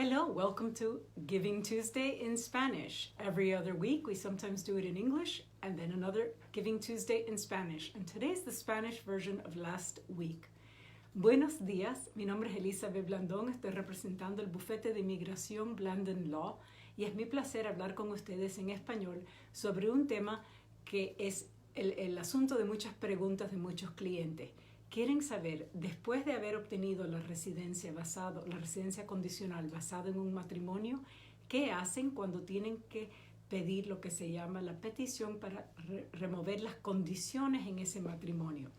Hello, welcome to Giving Tuesday in Spanish. Every other week, we sometimes do it in English, and then another Giving Tuesday in Spanish. And today is the Spanish version of last week. Buenos días, mi nombre es Elizabeth Blandon, estoy representando el bufete de Inmigración Blandon Law, y es mi placer hablar con ustedes en español sobre un tema que es el asunto de muchas preguntas de muchos clientes. Quieren saber, después de haber obtenido la residencia condicional basada en un matrimonio, ¿qué hacen cuando tienen que pedir lo que se llama la petición para remover las condiciones en ese matrimonio?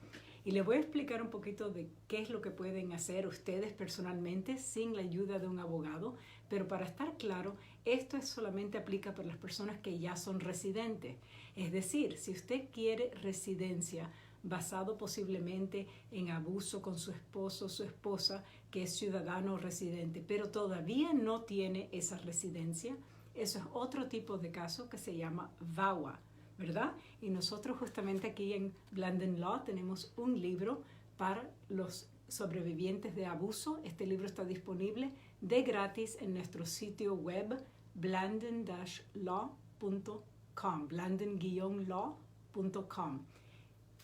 Y les voy a explicar un poquito de qué es lo que pueden hacer ustedes personalmente sin la ayuda de un abogado, pero para estar claro, esto solamente aplica para las personas que ya son residentes. Es decir, si usted quiere residencia basado posiblemente en abuso con su esposo o su esposa, que es ciudadano o residente, pero todavía no tiene esa residencia, eso es otro tipo de caso que se llama VAWA, ¿verdad? Y nosotros justamente aquí en Blandon Law tenemos un libro para los sobrevivientes de abuso. Este libro está disponible de gratis en nuestro sitio web blandon-law.com, blandon-law.com.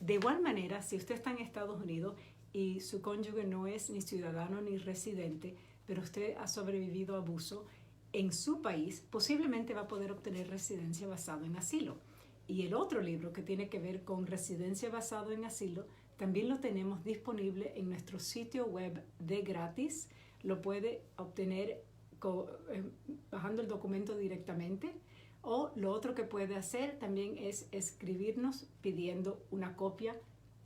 De igual manera, si usted está en Estados Unidos y su cónyuge no es ni ciudadano ni residente, pero usted ha sobrevivido a abuso en su país, posiblemente va a poder obtener residencia basada en asilo. Y el otro libro que tiene que ver con residencia basado en asilo, también lo tenemos disponible en nuestro sitio web de gratis. Lo puede obtener bajando el documento directamente. O lo otro que puede hacer también es escribirnos pidiendo una copia,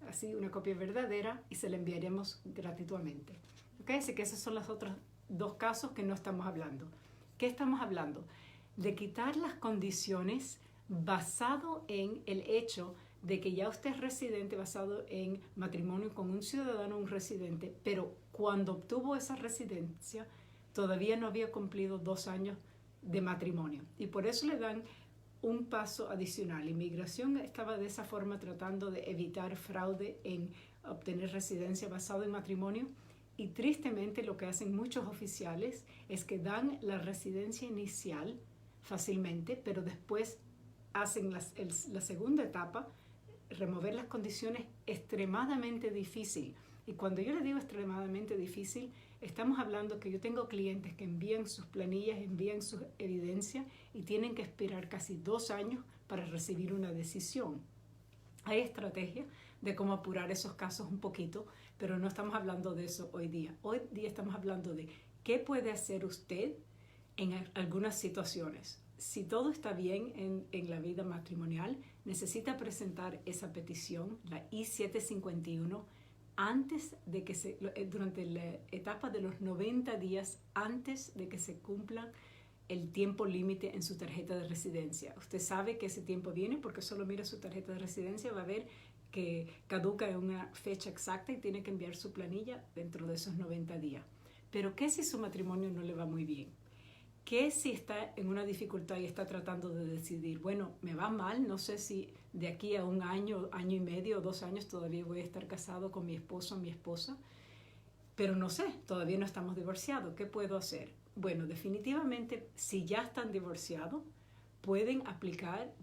así una copia verdadera, y se la enviaremos gratuitamente. ¿Okay? Así que esos son los otros dos casos que no estamos hablando. ¿Qué estamos hablando? De quitar las condiciones basado en el hecho de que ya usted es residente, basado en matrimonio con un ciudadano o un residente, pero cuando obtuvo esa residencia todavía no había cumplido 2 años de matrimonio, y por eso le dan un paso adicional. Inmigración estaba de esa forma tratando de evitar fraude en obtener residencia basado en matrimonio, y tristemente lo que hacen muchos oficiales es que dan la residencia inicial fácilmente, pero después hacen la segunda etapa, remover las condiciones, extremadamente difícil. Y cuando yo le digo extremadamente difícil, estamos hablando que yo tengo clientes que envían sus planillas, envían su evidencia y tienen que esperar casi 2 años para recibir una decisión. Hay estrategias de cómo apurar esos casos un poquito, pero no estamos hablando de eso hoy día. Hoy día estamos hablando de qué puede hacer usted en algunas situaciones. Si todo está bien en la vida matrimonial, necesita presentar esa petición, la I-751, durante la etapa de los 90 días antes de que se cumpla el tiempo límite en su tarjeta de residencia. Usted sabe que ese tiempo viene porque solo mira su tarjeta de residencia, va a ver que caduca en una fecha exacta y tiene que enviar su planilla dentro de esos 90 días. Pero ¿qué si su matrimonio no le va muy bien? ¿Qué si está en una dificultad y está tratando de decidir, bueno, me va mal, no sé si de aquí a 1 año, año y medio, 2 años todavía voy a estar casado con mi esposo o mi esposa, pero no sé, todavía no estamos divorciados, ¿qué puedo hacer? Bueno, definitivamente, si ya están divorciados, puede aplicar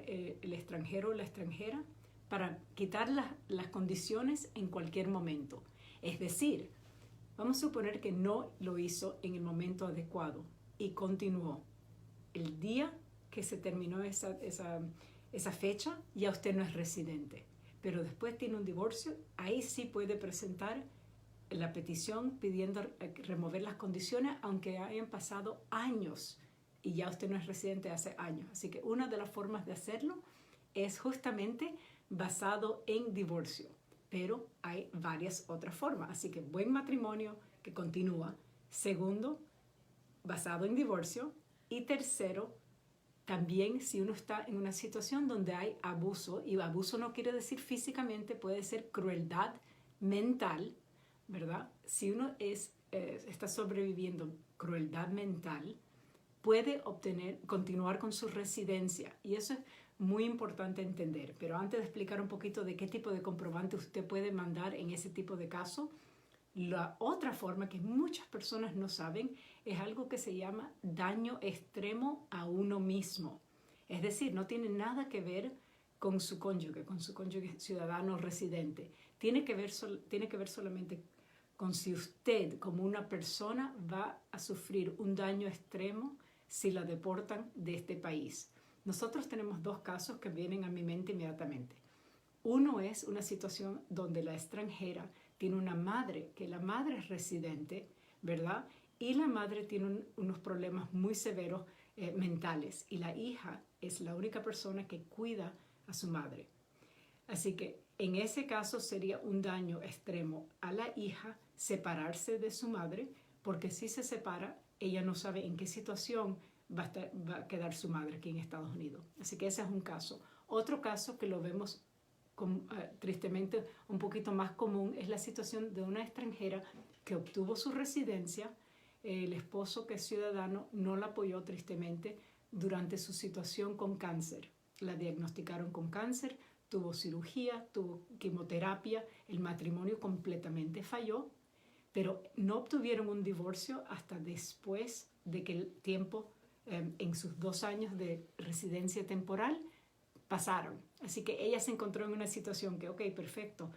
el extranjero o la extranjera para quitar las condiciones en cualquier momento. Es decir, vamos a suponer que no lo hizo en el momento adecuado y continuó. El día que se terminó esa fecha, ya usted no es residente. Pero después tiene un divorcio, ahí sí puede presentar la petición pidiendo remover las condiciones, aunque hayan pasado años y ya usted no es residente hace años. Así que una de las formas de hacerlo es justamente basado en divorcio. Pero hay varias otras formas. Así que buen matrimonio que continúa. Segundo, basado en divorcio. Y tercero, también si uno está en una situación donde hay abuso, y abuso no quiere decir físicamente, puede ser crueldad mental, ¿verdad? Si uno está sobreviviendo crueldad mental, puede continuar con su residencia. Y eso es muy importante entender. Pero antes de explicar un poquito de qué tipo de comprobante usted puede mandar en ese tipo de caso, La otra forma que muchas personas no saben es algo que se llama daño extremo a uno mismo. Es decir, no tiene nada que ver con su cónyuge ciudadano o residente. Tiene que ver solamente con si usted, como una persona, va a sufrir un daño extremo si la deportan de este país. Nosotros tenemos dos casos que vienen a mi mente inmediatamente. Uno es una situación donde la extranjera tiene una madre, que la madre es residente, ¿verdad? Y la madre tiene unos problemas muy severos mentales y la hija es la única persona que cuida a su madre. Así que en ese caso sería un daño extremo a la hija separarse de su madre, porque si se separa, ella no sabe en qué situación va a quedar su madre aquí en Estados Unidos. Así que ese es un caso. Otro caso que lo vemos tristemente un poquito más común es la situación de una extranjera que obtuvo su residencia. El esposo, que es ciudadano, no la apoyó tristemente durante su situación con cáncer. La diagnosticaron con cáncer, tuvo cirugía, tuvo quimioterapia, el matrimonio completamente falló, pero no obtuvieron un divorcio hasta después de que el tiempo, en sus 2 años de residencia temporal, pasaron. Así que ella se encontró en una situación que, ok, perfecto,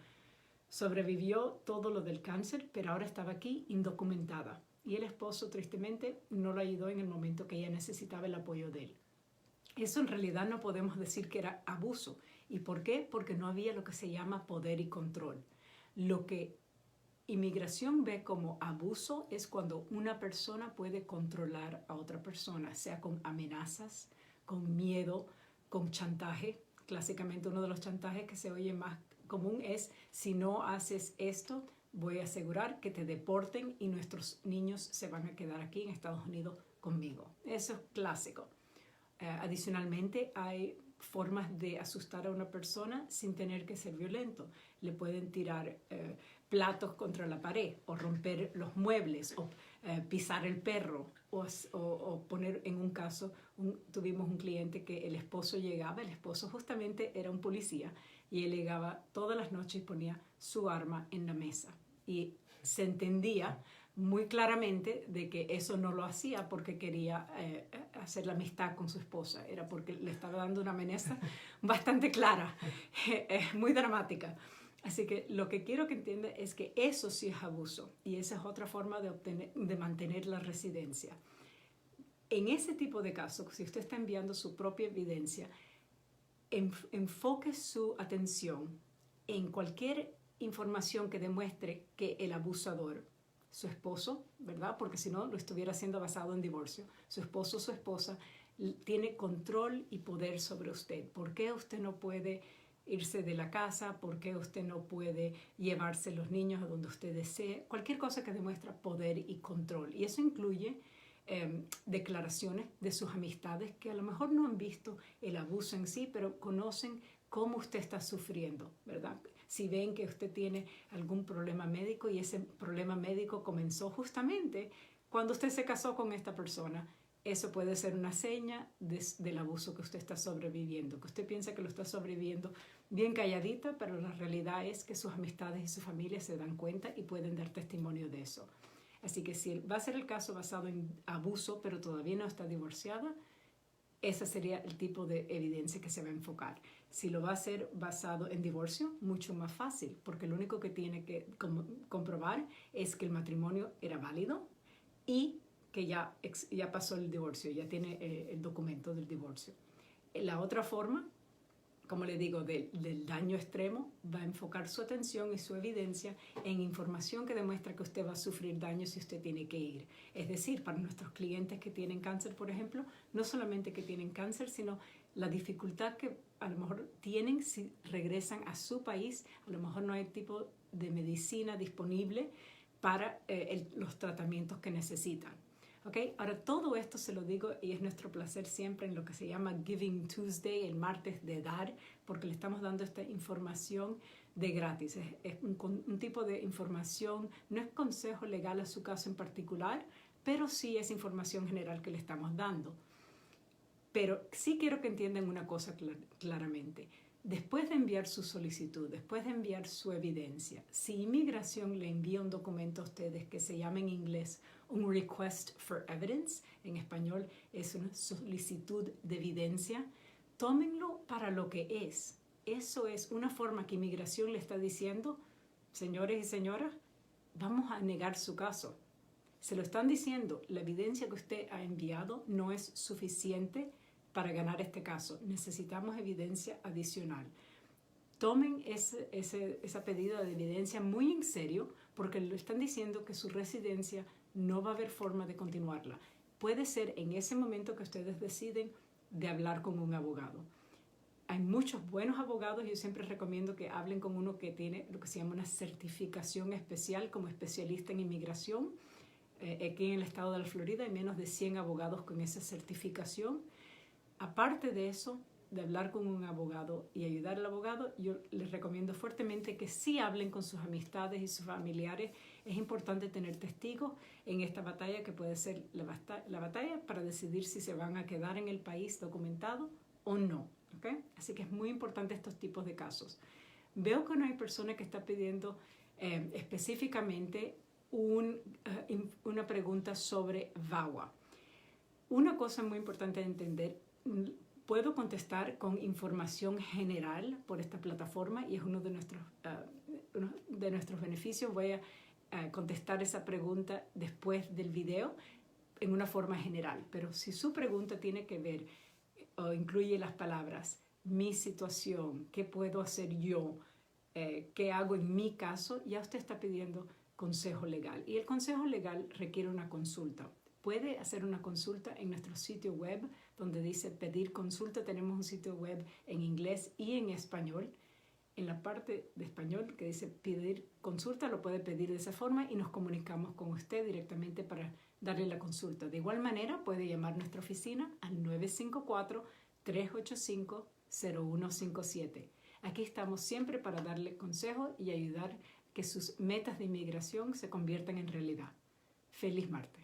sobrevivió todo lo del cáncer, pero ahora estaba aquí indocumentada. Y el esposo, tristemente, no la ayudó en el momento que ella necesitaba el apoyo de él. Eso en realidad no podemos decir que era abuso. ¿Y por qué? Porque no había lo que se llama poder y control. Lo que Inmigración ve como abuso es cuando una persona puede controlar a otra persona, sea con amenazas, con miedo, con chantaje. Clásicamente uno de los chantajes que se oye más común es: si no haces esto, voy a asegurar que te deporten y nuestros niños se van a quedar aquí en Estados Unidos conmigo. Eso es clásico. Adicionalmente, hay formas de asustar a una persona sin tener que ser violento. Le pueden tirar platos contra la pared, o romper los muebles, o pisar el perro, o poner, en un caso, tuvimos un cliente que el esposo justamente era un policía, y él llegaba todas las noches y ponía su arma en la mesa. Y se entendía muy claramente de que eso no lo hacía porque quería hacer la amistad con su esposa, era porque le estaba dando una amenaza bastante clara, muy dramática. Así que lo que quiero que entienda es que eso sí es abuso, y esa es otra forma de mantener la residencia. En ese tipo de casos, si usted está enviando su propia evidencia, enfoque su atención en cualquier información que demuestre que el abusador, su esposo, ¿verdad? Porque si no, lo estuviera haciendo basado en divorcio. Su esposo o su esposa tiene control y poder sobre usted. ¿Por qué usted no puede irse de la casa? ¿Por qué usted no puede llevarse los niños a donde usted desee? Cualquier cosa que demuestra poder y control. Y eso incluye declaraciones de sus amistades que a lo mejor no han visto el abuso en sí, pero conocen cómo usted está sufriendo, ¿verdad? Si ven que usted tiene algún problema médico y ese problema médico comenzó justamente cuando usted se casó con esta persona, eso puede ser una seña del abuso que usted está sobreviviendo, que usted piensa que lo está sobreviviendo bien calladita, pero la realidad es que sus amistades y su familia se dan cuenta y pueden dar testimonio de eso. Así que si va a ser el caso basado en abuso, pero todavía no está divorciada, ese sería el tipo de evidencia que se va a enfocar. Si lo va a hacer basado en divorcio, mucho más fácil, porque lo único que tiene que comprobar es que el matrimonio era válido y que ya pasó el divorcio, ya tiene el documento del divorcio. La otra forma, como le digo, del daño extremo, va a enfocar su atención y su evidencia en información que demuestra que usted va a sufrir daño si usted tiene que ir. Es decir, para nuestros clientes que tienen cáncer, por ejemplo, no solamente que tienen cáncer, sino la dificultad que a lo mejor tienen si regresan a su país. A lo mejor no hay tipo de medicina disponible para los tratamientos que necesitan. ¿Okay? Ahora, todo esto se lo digo y es nuestro placer siempre en lo que se llama Giving Tuesday, el martes de dar, porque le estamos dando esta información de gratis. Es un tipo de información, no es consejo legal a su caso en particular, pero sí es información general que le estamos dando. Pero sí quiero que entiendan una cosa claramente. Después de enviar su solicitud, después de enviar su evidencia, si Inmigración le envía un documento a ustedes que se llama en inglés un request for evidence, en español es una solicitud de evidencia, tómenlo para lo que es. Eso es una forma que Inmigración le está diciendo, señores y señoras, vamos a negar su caso. Se lo están diciendo, la evidencia que usted ha enviado no es suficiente para ganar este caso. Necesitamos evidencia adicional. Tomen esa pedida de evidencia muy en serio porque le están diciendo que su residencia no va a haber forma de continuarla. Puede ser en ese momento que ustedes deciden de hablar con un abogado. Hay muchos buenos abogados y yo siempre recomiendo que hablen con uno que tiene lo que se llama una certificación especial como especialista en inmigración. Aquí en el estado de la Florida hay menos de 100 abogados con esa certificación. Aparte de eso, de hablar con un abogado y ayudar al abogado, yo les recomiendo fuertemente que sí hablen con sus amistades y sus familiares. Es importante tener testigos en esta batalla que puede ser la batalla para decidir si se van a quedar en el país documentado o no. ¿Okay? Así que es muy importante estos tipos de casos. Veo que no hay persona que está pidiendo específicamente una pregunta sobre VAWA. Una cosa muy importante de entender, puedo contestar con información general por esta plataforma y es uno de nuestros beneficios. Voy a contestar esa pregunta después del video en una forma general, pero si su pregunta tiene que ver o incluye las palabras mi situación, qué puedo hacer yo, qué hago en mi caso, ya usted está pidiendo consejo legal y el consejo legal requiere una consulta. Puede hacer una consulta en nuestro sitio web donde dice pedir consulta. Tenemos un sitio web en inglés y en español. En la parte de español que dice pedir consulta lo puede pedir de esa forma y nos comunicamos con usted directamente para darle la consulta. De igual manera puede llamar a nuestra oficina al 954-385-0157. Aquí estamos siempre para darle consejo y ayudar que sus metas de inmigración se conviertan en realidad. Feliz martes.